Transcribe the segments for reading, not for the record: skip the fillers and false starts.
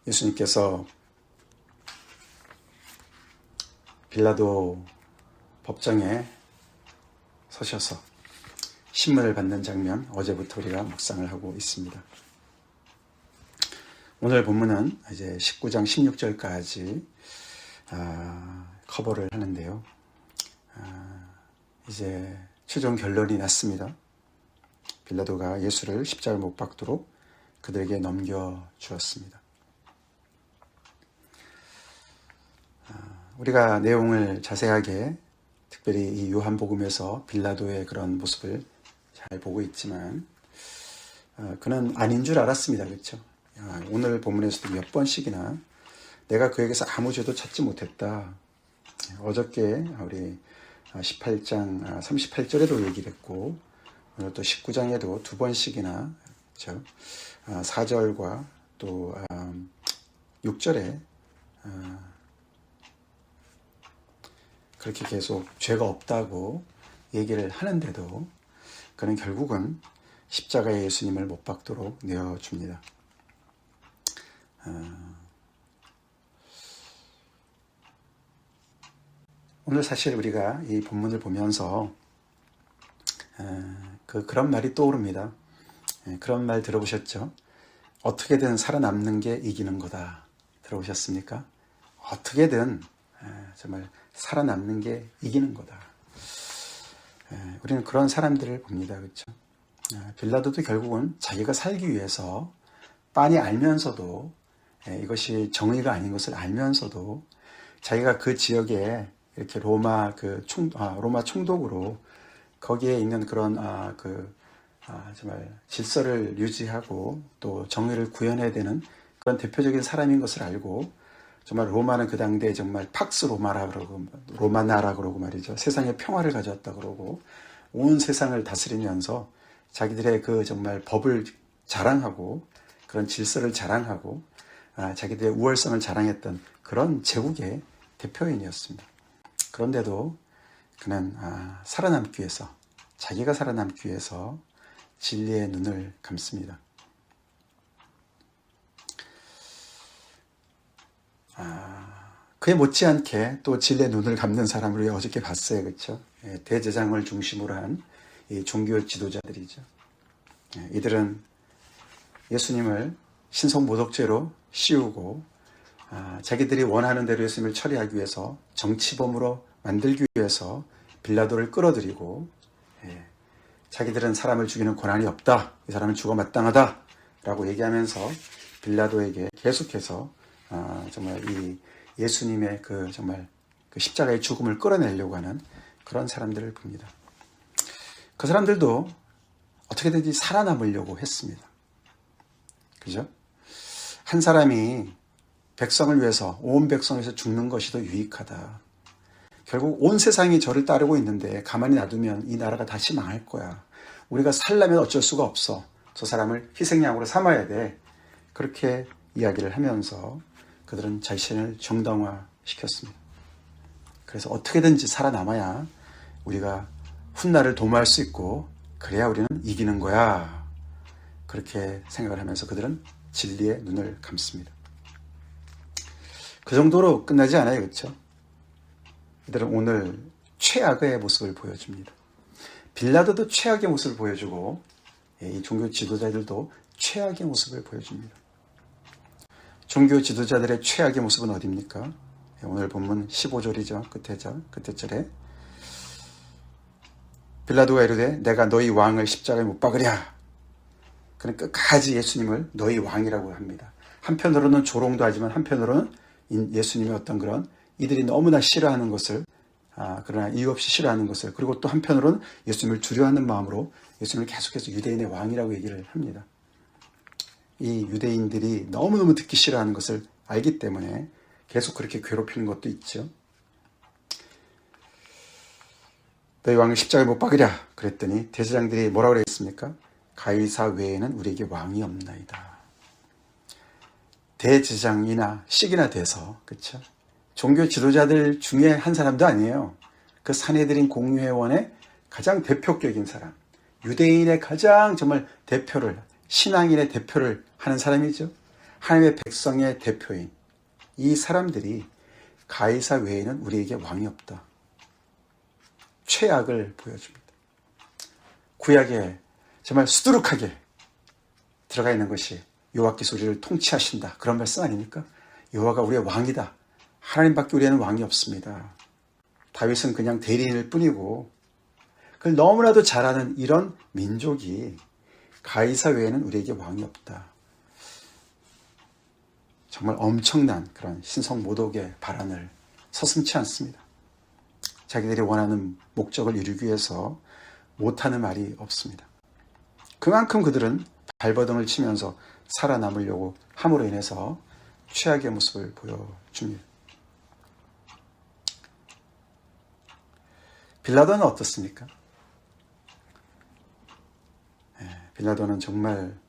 예수님께서 빌라도 법정에 서셔서 신문을 받는 장면, 어제부터 우리가 묵상을 하고 있습니다. 오늘 본문은 이제 19장 16절까지 커버를 하는데요. 이제 최종 결론이 났습니다. 빌라도가 예수를 십자가에 못 박도록 그들에게 넘겨주었습니다. 우리가 내용을 자세하게 특별히 이 요한복음에서 빌라도의 그런 모습을 잘 보고 있지만 그는 아닌 줄 알았습니다. 그렇죠? 오늘 본문에서도 몇 번씩이나 내가 그에게서 아무 죄도 찾지 못했다. 어저께 우리 18장 38절에도 얘기를 했고 오늘 또 19장에도 두 번씩이나 그렇죠? 4절과 또 6절에 그렇게 계속 죄가 없다고 얘기를 하는데도 그는 결국은 십자가에 예수님을 못 박도록 내어줍니다. 오늘 사실 우리가 이 본문을 보면서 그런 말이 떠오릅니다. 그런 말 들어보셨죠? 어떻게든 살아남는 게 이기는 거다. 들어보셨습니까? 어떻게든 정말 살아남는 게 이기는 거다. 우리는 그런 사람들을 봅니다. 그렇죠? 빌라도도 결국은 자기가 살기 위해서 빤히 알면서도 이것이 정의가 아닌 것을 알면서도 자기가 그 지역에 이렇게 로마 총독으로 거기에 있는 그런 정말 질서를 유지하고 또 정의를 구현해야 되는 그런 대표적인 사람인 것을 알고 정말 로마는 그 당대에 정말 팍스 로마라 그러고 로마나라 그러고 말이죠. 세상에 평화를 가져왔다 그러고 온 세상을 다스리면서 자기들의 그 정말 법을 자랑하고 그런 질서를 자랑하고 자기들의 우월성을 자랑했던 그런 제국의 대표인이었습니다. 그런데도 그는 살아남기 위해서 자기가 살아남기 위해서 진리의 눈을 감습니다. 그에 못지않게 또 진리의 눈을 감는 사람을 우리가 어저께 봤어요. 그렇죠? 대제사장을 중심으로 한 이 종교 지도자들이죠. 이들은 예수님을 신성모독죄로 씌우고 자기들이 원하는 대로 예수님을 처리하기 위해서 정치범으로 만들기 위해서 빌라도를 끌어들이고 자기들은 사람을 죽이는 권한이 없다. 이 사람은 죽어 마땅하다. 라고 얘기하면서 빌라도에게 계속해서 정말 이 예수님의 정말 그 십자가의 죽음을 끌어내려고 하는 그런 사람들을 봅니다. 그 사람들도 어떻게든지 살아남으려고 했습니다. 그죠? 한 사람이 백성을 위해서, 온 백성을 위해서 죽는 것이 더 유익하다. 결국 온 세상이 저를 따르고 있는데 가만히 놔두면 이 나라가 다시 망할 거야. 우리가 살려면 어쩔 수가 없어. 저 사람을 희생양으로 삼아야 돼. 그렇게 이야기를 하면서 그들은 자신을 정당화시켰습니다. 그래서 어떻게든지 살아남아야 우리가 훗날을 도모할 수 있고 그래야 우리는 이기는 거야. 그렇게 생각을 하면서 그들은 진리의 눈을 감습니다. 그 정도로 끝나지 않아요. 그렇죠? 그들은 오늘 최악의 모습을 보여줍니다. 빌라도도 최악의 모습을 보여주고 이 종교 지도자들도 최악의 모습을 보여줍니다. 종교 지도자들의 최악의 모습은 어디입니까? 오늘 본문 15절이죠. 끝에 절에 빌라도가 이르되 내가 너희 왕을 십자가에 못 박으랴. 그는 끝까지 예수님을 너희 왕이라고 합니다. 한편으로는 조롱도 하지만 한편으로는 예수님의 어떤 그런 이들이 너무나 싫어하는 것을 그러나 이유 없이 싫어하는 것을 그리고 또 한편으로는 예수님을 두려워하는 마음으로 예수님을 계속해서 유대인의 왕이라고 얘기를 합니다. 이 유대인들이 너무너무 듣기 싫어하는 것을 알기 때문에 계속 그렇게 괴롭히는 것도 있죠. 너희 왕을 십자가에 못 박으랴 그랬더니 대제사장들이 뭐라고 그랬습니까? 가이사 외에는 우리에게 왕이 없나이다. 대제사장이나 식이나 돼서 그렇죠? 종교 지도자들 중에 한 사람도 아니에요. 그 산헤드린 공회원의 가장 대표격인 사람, 유대인의 가장 정말 대표를 신앙인의 대표를 하는 사람이죠. 하나님의 백성의 대표인 이 사람들이 가이사 외에는 우리에게 왕이 없다. 최악을 보여줍니다. 구약에 정말 수두룩하게 들어가 있는 것이 여호와께서 우리를 통치하신다. 그런 말씀 아닙니까? 여호와가 우리의 왕이다. 하나님밖에 우리에는 왕이 없습니다. 다윗은 그냥 대리인일 뿐이고 그걸 너무나도 잘 아는 이런 민족이 가이사 외에는 우리에게 왕이 없다. 정말 엄청난 그런 신성 모독의 발언을 서슴지 않습니다. 자기들이 원하는 목적을 이루기 위해서 못하는 말이 없습니다. 그만큼 그들은 발버둥을 치면서 살아남으려고 함으로 인해서 최악의 모습을 보여줍니다. 빌라도는 어떻습니까? 빌라도는 정말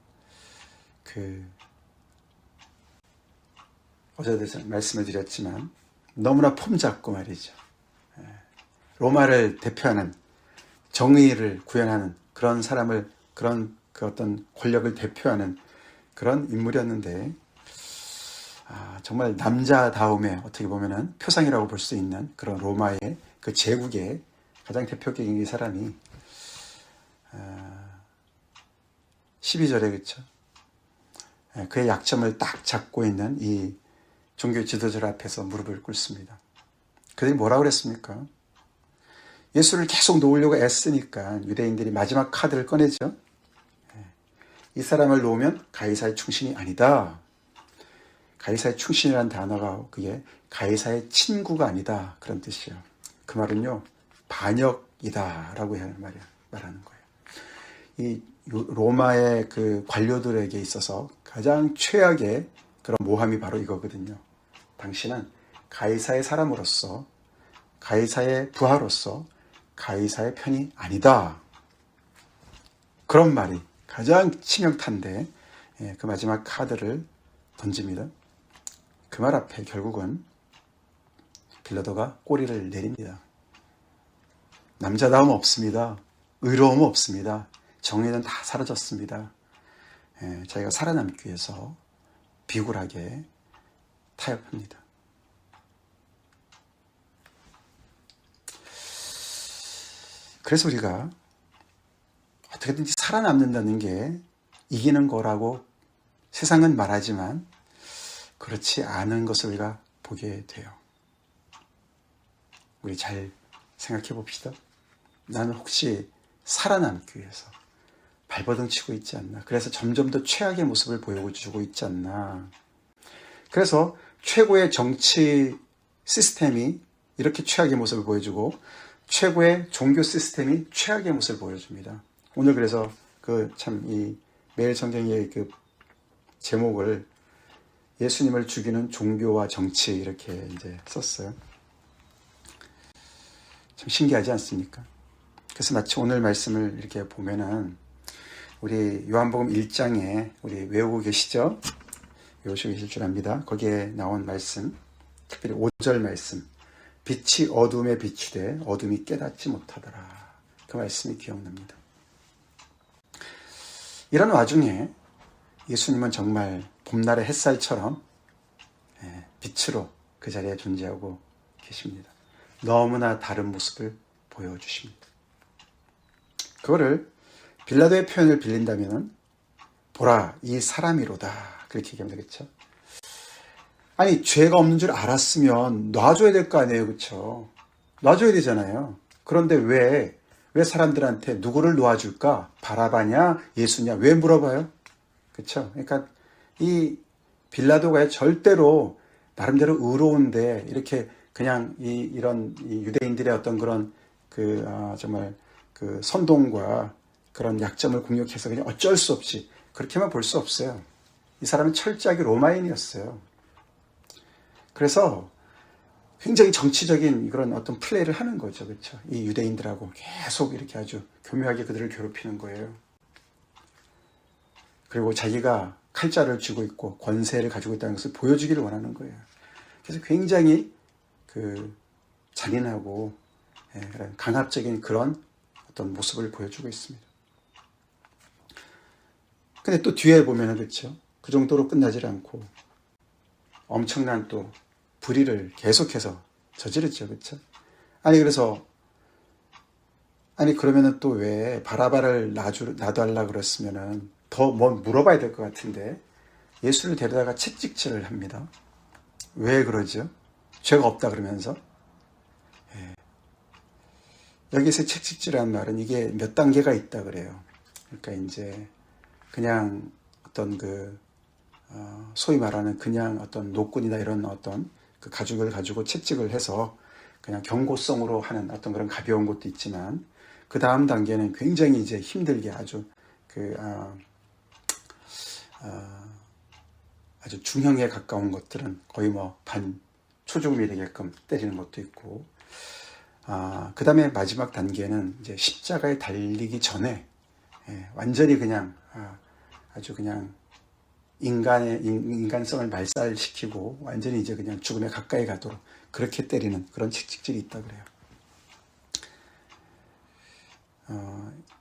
어제도 말씀을 드렸지만 너무나 폼잡고 말이죠. 로마를 대표하는 정의를 구현하는 그런 사람을 그런 그 어떤 권력을 대표하는 그런 인물이었는데 정말 남자다움의 어떻게 보면은 표상이라고 볼 수 있는 그런 로마의 그 제국의 가장 대표적인 이 사람이 12절에 그렇죠. 그의 약점을 딱 잡고 있는 이 종교 지도자들 앞에서 무릎을 꿇습니다. 그들이 뭐라고 그랬습니까? 예수를 계속 놓으려고 애쓰니까 유대인들이 마지막 카드를 꺼내죠. 이 사람을 놓으면 가이사의 충신이 아니다. 가이사의 충신이라는 단어가 그게 가이사의 친구가 아니다. 그런 뜻이에요. 그 말은요. 반역이다 라고 말하는 거예요. 이 로마의 그 관료들에게 있어서 가장 최악의 그런 모함이 바로 이거거든요. 당신은 가이사의 사람으로서 가이사의 부하로서 가이사의 편이 아니다. 그런 말이 가장 치명타인데 그 마지막 카드를 던집니다. 그 말 앞에 결국은 빌라도가 꼬리를 내립니다. 남자다움 없습니다. 의로움 없습니다. 정의는 다 사라졌습니다. 자기가 살아남기 위해서 비굴하게 타협합니다. 그래서 우리가 어떻게든지 살아남는다는 게 이기는 거라고 세상은 말하지만 그렇지 않은 것을 우리가 보게 돼요. 우리 잘 생각해 봅시다. 나는 혹시 살아남기 위해서 발버둥 치고 있지 않나. 그래서 점점 더 최악의 모습을 보여주고 있지 않나. 그래서 최고의 정치 시스템이 이렇게 최악의 모습을 보여주고 최고의 종교 시스템이 최악의 모습을 보여줍니다. 오늘 그래서 이 매일 성경의 그 제목을 예수님을 죽이는 종교와 정치 이렇게 이제 썼어요. 참 신기하지 않습니까? 그래서 마치 오늘 말씀을 이렇게 보면은 우리 요한복음 1장에 우리 외우고 계시죠? 외우시고 계실 줄 압니다. 거기에 나온 말씀, 특별히 5절 말씀. 빛이 어둠에 비추되 어둠이 깨닫지 못하더라. 그 말씀이 기억납니다. 이런 와중에 예수님은 정말 봄날의 햇살처럼 빛으로 그 자리에 존재하고 계십니다. 너무나 다른 모습을 보여주십니다. 그거를 빌라도의 표현을 빌린다면 보라 이 사람이로다 그렇게 얘기하면 되겠죠. 아니 죄가 없는 줄 알았으면 놔줘야 될 거 아니에요. 그렇죠? 놔줘야 되잖아요. 그런데 왜 사람들한테 누구를 놓아줄까? 바라바냐 예수냐 왜 물어봐요? 그렇죠? 그러니까 이 빌라도가 절대로 나름대로 의로운데 이렇게 그냥 이런 유대인들의 어떤 그런 정말 그 선동과 그런 약점을 공격해서 그냥 어쩔 수 없이 그렇게만 볼 수 없어요. 이 사람은 철저하게 로마인이었어요. 그래서 굉장히 정치적인 그런 어떤 플레이를 하는 거죠. 그렇죠? 이 유대인들하고 계속 이렇게 아주 교묘하게 그들을 괴롭히는 거예요. 그리고 자기가 칼자를 쥐고 있고 권세를 가지고 있다는 것을 보여주기를 원하는 거예요. 그래서 굉장히 잔인하고 강압적인 그런 어떤 모습을 보여주고 있습니다. 근데 또 뒤에 보면은 그렇죠. 그 정도로 끝나질 않고 엄청난 또 불의를 계속해서 저지르죠. 그렇죠? 아니 그래서 그러면은 또 왜 바라바를 놔달라 그랬으면은 더 뭐 물어봐야 될 것 같은데 예수를 데려다가 채찍질을 합니다. 왜 그러죠? 죄가 없다 그러면서. 예. 여기서 채찍질이라는 말은 이게 몇 단계가 있다 그래요. 그러니까 이제 그냥 어떤 소위 말하는 그냥 어떤 노끈이나 이런 어떤 그 가죽을 가지고 채찍을 해서 그냥 경고성으로 하는 어떤 그런 가벼운 것도 있지만 그 다음 단계는 굉장히 이제 힘들게 아주 아주 중형에 가까운 것들은 거의 뭐 초죽음이 되게끔 때리는 것도 있고, 그 다음에 마지막 단계는 이제 십자가에 달리기 전에 완전히 그냥 아주 그냥 인간성을 말살시키고 완전히 이제 그냥 죽음에 가까이 가도록 그렇게 때리는 그런 채찍질이 있다 그래요.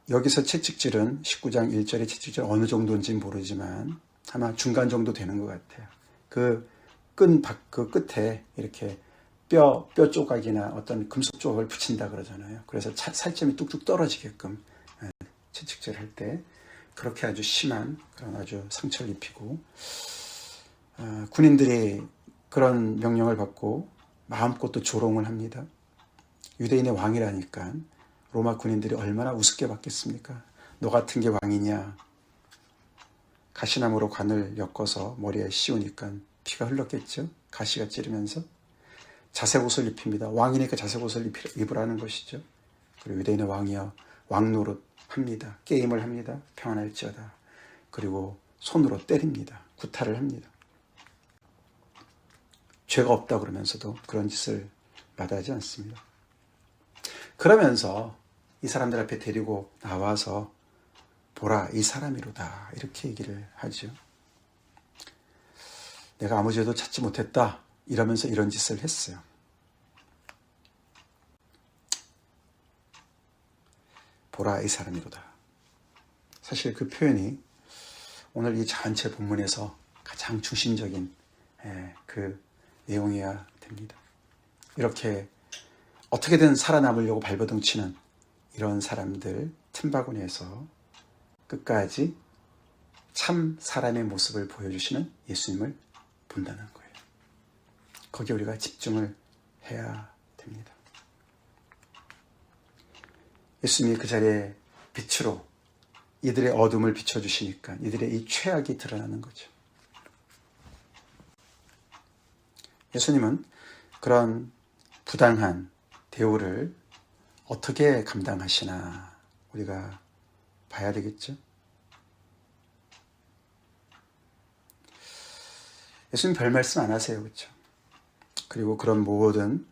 여기서 채찍질은 19장 1절의 채찍질 어느 정도인지는 모르지만 아마 중간 정도 되는 것 같아요. 그 끝에 이렇게 뼈 조각이나 어떤 금속 조각을 붙인다 그러잖아요. 그래서 살점이 뚝뚝 떨어지게끔 채찍질 할 때 그렇게 아주 심한 그런 아주 상처를 입히고, 군인들이 그런 명령을 받고 마음껏 또 조롱을 합니다. 유대인의 왕이라니까 로마 군인들이 얼마나 우습게 봤겠습니까? 너 같은 게 왕이냐? 가시나무로 관을 엮어서 머리에 씌우니까 피가 흘렀겠죠? 가시가 찌르면서. 자색 옷을 입힙니다. 왕이니까 자색 옷을 입으라는 것이죠. 그리고 유대인의 왕이여 왕노릇 합니다. 게임을 합니다. 평안할지어다. 그리고 손으로 때립니다. 구타를 합니다. 죄가 없다 그러면서도 그런 짓을 마다하지 않습니다. 그러면서 이 사람들 앞에 데리고 나와서 보라 이 사람이로다 이렇게 얘기를 하죠. 내가 아무 죄도 찾지 못했다 이러면서 이런 짓을 했어요. 보라 이 사람이로다. 사실 그 표현이 오늘 이 전체 본문에서 가장 중심적인 그 내용이어야 됩니다. 이렇게 어떻게든 살아남으려고 발버둥치는 이런 사람들 틈바구니에서 끝까지 참 사람의 모습을 보여주시는 예수님을 본다는 거예요. 거기에 우리가 집중을 해야 됩니다. 예수님이 그 자리에 빛으로 이들의 어둠을 비춰주시니까 이들의 이 최악이 드러나는 거죠. 예수님은 그런 부당한 대우를 어떻게 감당하시나 우리가 봐야 되겠죠. 예수님 별 말씀 안 하세요. 그렇죠? 그리고 그런 모든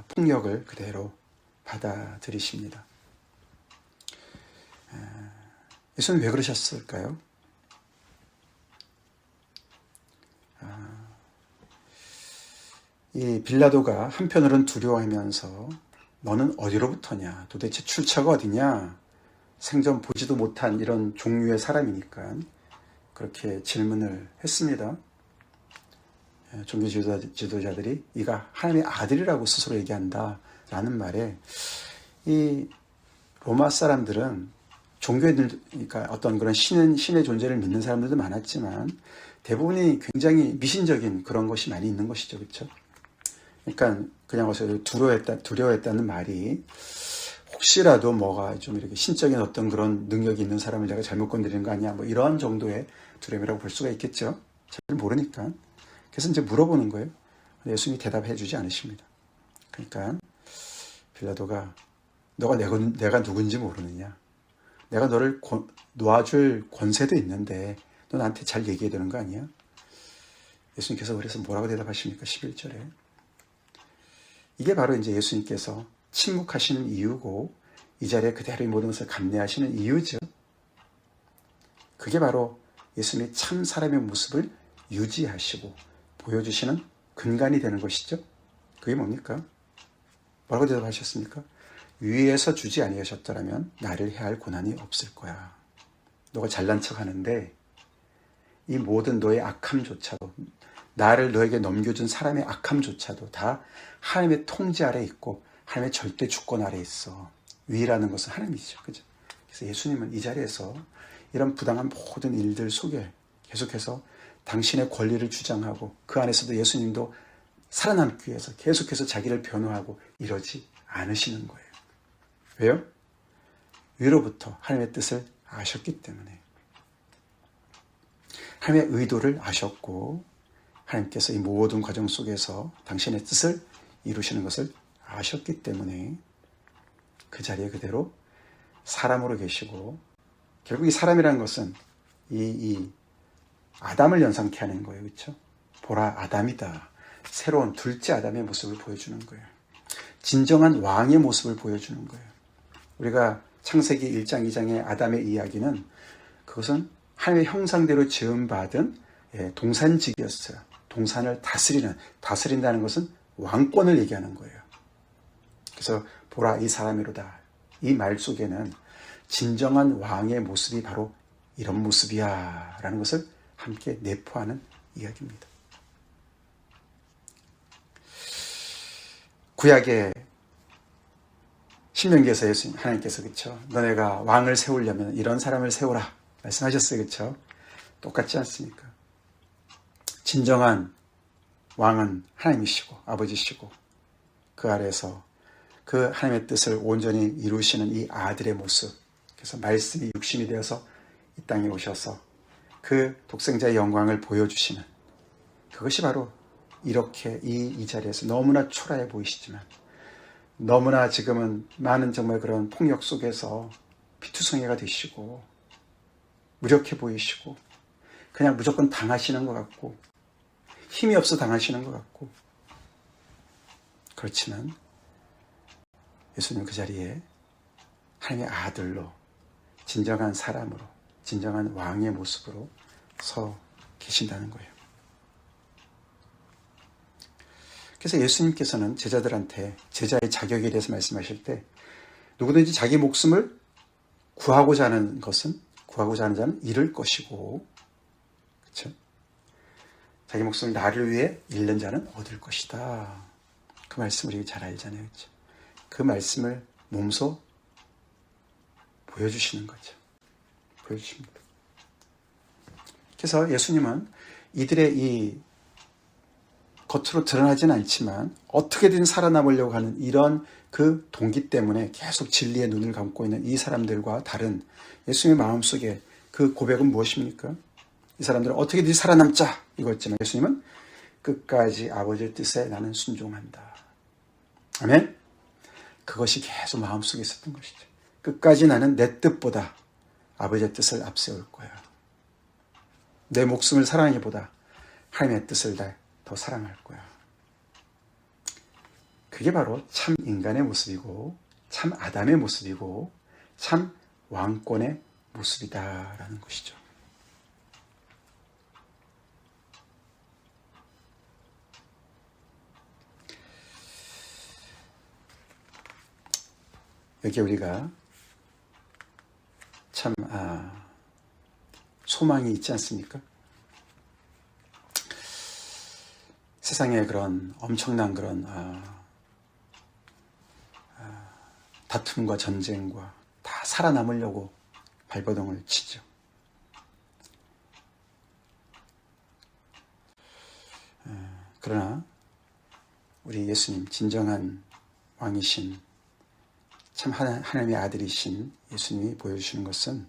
폭력을 그대로 받아들이십니다. 예수님 왜 그러셨을까요? 이 빌라도가 한편으로는 두려워하면서 너는 어디로부터냐? 도대체 출처가 어디냐? 생전 보지도 못한 이런 종류의 사람이니까 그렇게 질문을 했습니다. 종교 지도자들이 이가 하나님의 아들이라고 스스로 얘기한다 라는 말에 이 로마 사람들은 그러니까 어떤 그런 신의 존재를 믿는 사람들도 많았지만 대부분이 굉장히 미신적인 그런 것이 많이 있는 것이죠. 그렇죠? 그러니까 그냥 어서 두려워했다는 말이 혹시라도 뭐가 좀 이렇게 신적인 어떤 그런 능력이 있는 사람을 내가 잘못 건드리는 거 아니야? 뭐 이런 정도의 두려움이라고 볼 수가 있겠죠. 잘 모르니까. 그래서 이제 물어보는 거예요. 예수님이 대답해 주지 않으십니다. 그러니까 빌라도가 너가 내가 누군지 모르느냐? 내가 너를 놓아줄 권세도 있는데 너 나한테 잘 얘기해야 되는 거 아니야? 예수님께서 그래서 뭐라고 대답하십니까? 11절에. 이게 바로 이제 예수님께서 침묵하시는 이유고 이 자리에 그대로 이 모든 것을 감내하시는 이유죠. 그게 바로 예수님의 참 사람의 모습을 유지하시고 보여주시는 근간이 되는 것이죠. 그게 뭡니까? 뭐라고 대답하셨습니까? 위에서 주지 아니하셨더라면 나를 해할 고난이 없을 거야. 너가 잘난 척 하는데 이 모든 너의 악함조차도, 나를 너에게 넘겨준 사람의 악함조차도 다 하나님의 통제 아래 있고 하나님의 절대 주권 아래 있어. 위라는 것은 하나님이죠. 그죠? 그래서 예수님은 이 자리에서 이런 부당한 모든 일들 속에 계속해서 당신의 권리를 주장하고 그 안에서도 예수님도 살아남기 위해서 계속해서 자기를 변호하고 이러지 않으시는 거예요. 왜요? 위로부터 하나님의 뜻을 아셨기 때문에. 하나님의 의도를 아셨고 하나님께서 이 모든 과정 속에서 당신의 뜻을 이루시는 것을 아셨기 때문에 그 자리에 그대로 사람으로 계시고, 결국 이 사람이라는 것은 이 아담을 연상케 하는 거예요. 그렇죠? 보라, 아담이다. 새로운 둘째 아담의 모습을 보여주는 거예요. 진정한 왕의 모습을 보여주는 거예요. 우리가 창세기 1장, 2장의 아담의 이야기는 그것은 하나님의 형상대로 지음받은 동산직이었어요. 동산을 다스린다는 것은 왕권을 얘기하는 거예요. 그래서 보라, 이 사람이로다. 이 말 속에는 진정한 왕의 모습이 바로 이런 모습이야 라는 것을 함께 내포하는 이야기입니다. 구약의 신명기에서 예수님, 하나님께서 그쵸? 너네가 왕을 세우려면 이런 사람을 세우라 말씀하셨어요. 그쵸? 똑같지 않습니까? 진정한 왕은 하나님이시고 아버지시고 그 아래에서 그 하나님의 뜻을 온전히 이루시는 이 아들의 모습, 그래서 말씀이 육신이 되어서 이 땅에 오셔서 그 독생자의 영광을 보여주시는, 그것이 바로 이렇게 이 자리에서 너무나 초라해 보이시지만, 너무나 지금은 많은 정말 그런 폭력 속에서 피투성이가 되시고 무력해 보이시고 그냥 무조건 당하시는 것 같고 힘이 없어 당하시는 것 같고, 그렇지만 예수님 그 자리에 하나님의 아들로, 진정한 사람으로, 진정한 왕의 모습으로 서 계신다는 거예요. 그래서 예수님께서는 제자들한테 제자의 자격에 대해서 말씀하실 때, 누구든지 자기 목숨을 구하고자 하는 자는 잃을 것이고, 그렇죠? 자기 목숨을 나를 위해 잃는 자는 얻을 것이다. 그 말씀을 우리 잘 알잖아요. 그렇죠? 그 말씀을 몸소 보여주시는 거죠. 보여주십니다. 그래서 예수님은 이들의 이 겉으로 드러나지는 않지만 어떻게든 살아남으려고 하는 이런 그 동기 때문에 계속 진리의 눈을 감고 있는 이 사람들과 다른 예수님의 마음속에 그 고백은 무엇입니까? 이 사람들은 어떻게든 살아남자 이거였지만 예수님은 끝까지 아버지의 뜻에 나는 순종한다. 아멘? 그것이 계속 마음속에 있었던 것이죠. 끝까지 나는 내 뜻보다 아버지의 뜻을 앞세울 거야. 내 목숨을 사랑하기보다 하나님의 뜻을 더 사랑할 거야. 그게 바로 참 인간의 모습이고 참 아담의 모습이고 참 왕권의 모습이다라는 것이죠. 여기 우리가 참 소망이 있지 않습니까? 세상에 그런 엄청난 그런 다툼과 전쟁과 다 살아남으려고 발버둥을 치죠. 그러나 우리 예수님, 진정한 왕이신 참 하나님의 아들이신 예수님이 보여주시는 것은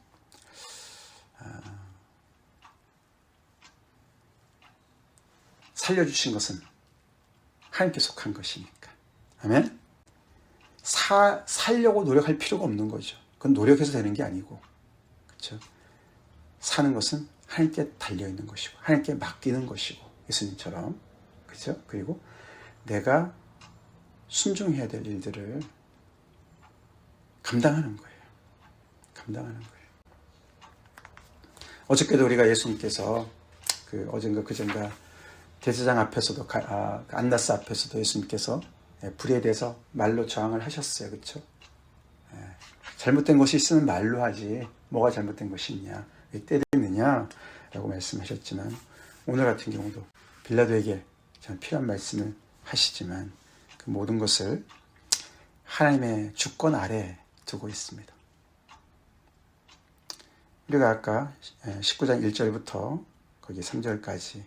살려주신 것은 하나님께 속한 것이니까. 아멘? 살려고 노력할 필요가 없는 거죠. 그건 노력해서 되는 게 아니고, 그렇죠? 사는 것은 하나님께 달려있는 것이고 하나님께 맡기는 것이고, 예수님처럼, 그렇죠? 그리고 내가 순종해야 될 일들을 감당하는 거예요. 감당하는 거예요. 어저께도 우리가 예수님께서 어젠가 그젠가 대제사장 앞에서도 안나스 앞에서도 예수님께서 불의에 대해서 말로 저항을 하셨어요. 그렇죠? 잘못된 것이 있으면 말로 하지 뭐가 잘못된 것이 있냐, 왜 때리느냐, 라고 말씀하셨지만 오늘 같은 경우도 빌라도에게 참 필요한 말씀을 하시지만 그 모든 것을 하나님의 주권 아래 두고 있습니다. 우리가 아까 19장 1절부터 거기 3절까지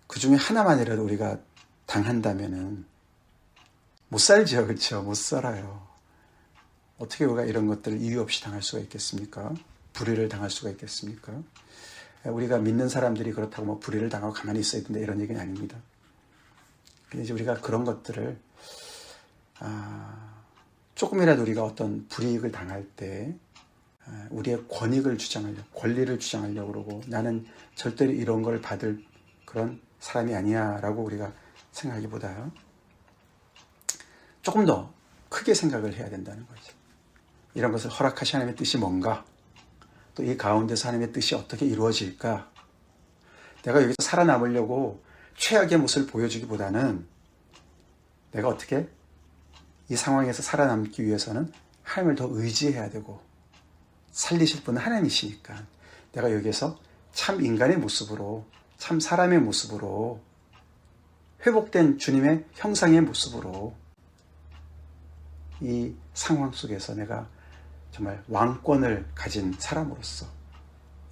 그 중에 하나만이라도 우리가 당한다면은 못 살죠. 그렇죠? 못 살아요. 어떻게 우리가 이런 것들을 이유 없이 당할 수가 있겠습니까? 불의를 당할 수가 있겠습니까? 우리가 믿는 사람들이 그렇다고 뭐 불의를 당하고 가만히 있어야 된다 이런 얘기는 아닙니다. 근데 이제 우리가 그런 것들을 조금이라도 우리가 어떤 불이익을 당할 때 우리의 권위를 주장하려고, 권리를 주장하려고 그러고 나는 절대로 이런 걸 받을 그런 사람이 아니야 라고 우리가 생각하기보다 조금 더 크게 생각을 해야 된다는 거죠. 이런 것을 허락하신 하나님의 뜻이 뭔가, 또 이 가운데서 하나님의 뜻이 어떻게 이루어질까. 내가 여기서 살아남으려고 최악의 모습을 보여주기보다는 내가 어떻게 이 상황에서 살아남기 위해서는 하나님을 더 의지해야 되고 살리실 분은 하나님이시니까 내가 여기에서 참 인간의 모습으로, 참 사람의 모습으로, 회복된 주님의 형상의 모습으로 이 상황 속에서 내가 정말 왕권을 가진 사람으로서,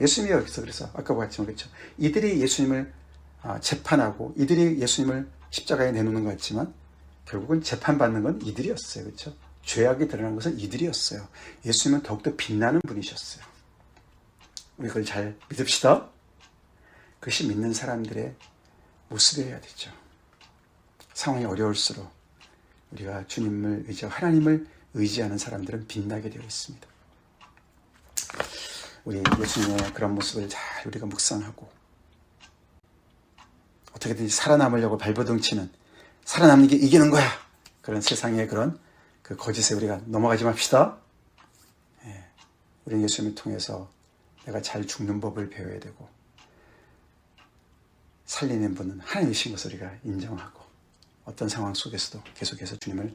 예수님이 여기서 그래서 아까 봤지만 그렇죠. 이들이 예수님을 재판하고 이들이 예수님을 십자가에 내놓는 것 같지만 결국은 재판받는 건 이들이었어요. 그렇죠? 죄악이 드러난 것은 이들이었어요. 예수님은 더욱더 빛나는 분이셨어요. 우리 그걸 잘 믿읍시다. 그것이 믿는 사람들의 모습이어야 되죠. 상황이 어려울수록 우리가 주님을 의지하고 하나님을 의지하는 사람들은 빛나게 되어 있습니다. 우리 예수님의 그런 모습을 잘 우리가 묵상하고 어떻게든지 살아남으려고 발버둥치는, 살아남는 게 이기는 거야, 그런 세상의 그런 그 거짓에 우리가 넘어가지 맙시다. 우리는 예수님을 통해서 내가 잘 죽는 법을 배워야 되고 살리는 분은 하나님이신 것을 우리가 인정하고 어떤 상황 속에서도 계속해서 주님을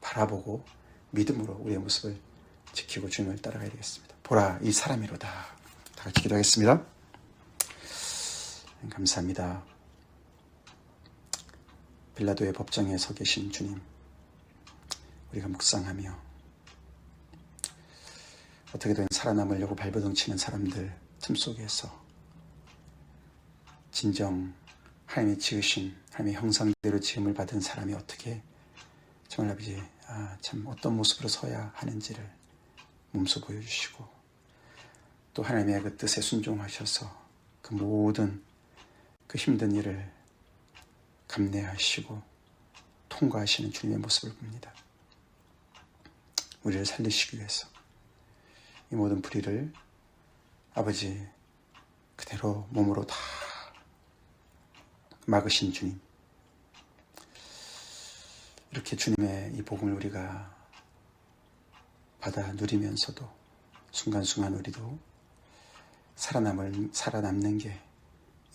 바라보고 믿음으로 우리의 모습을 지키고 주님을 따라가야 되겠습니다. 보라, 이 사람이로다. 다 같이 기도하겠습니다. 감사합니다. 빌라도의 법정에 서 계신 주님, 우리가 묵상하며 어떻게든 살아남으려고 발버둥치는 사람들 틈 속에서 진정 하나님이 지으신, 하나님의 형상대로 지음을 받은 사람이 어떻게 정말 아버지 참 어떤 모습으로 서야 하는지를 몸소 보여주시고 또 하나님의 그 뜻에 순종하셔서 그 모든 그 힘든 일을 감내하시고 통과하시는 주님의 모습을 봅니다. 우리를 살리시기 위해서 이 모든 불의를 아버지 그대로 몸으로 다 막으신 주님, 이렇게 주님의 이 복음을 우리가 받아 누리면서도 순간순간 우리도 살아남는 게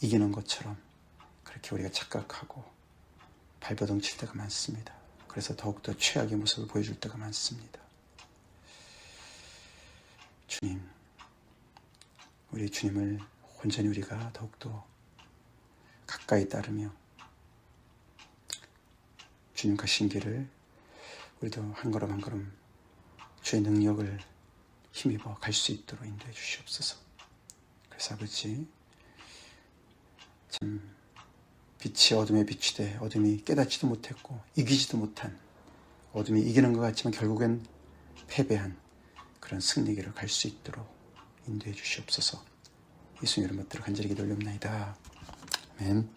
이기는 것처럼 그렇게 우리가 착각하고 발버둥칠 때가 많습니다. 그래서 더욱더 최악의 모습을 보여줄 때가 많습니다. 주님, 우리 주님을 온전히 우리가 더욱더 가까이 따르며 주님 가신 길을 우리도 한 걸음 한 걸음 주의 능력을 힘입어 갈 수 있도록 인도해 주시옵소서. 그래서 아버지, 참 빛이 어둠에 비추되 어둠이 깨닫지도 못했고 이기지도 못한, 어둠이 이기는 것 같지만 결국엔 패배한 그런 승리길을 갈 수 있도록 인도해 주시옵소서. 예수님 이름 받들어 간절히 기도 올립니다. 아멘.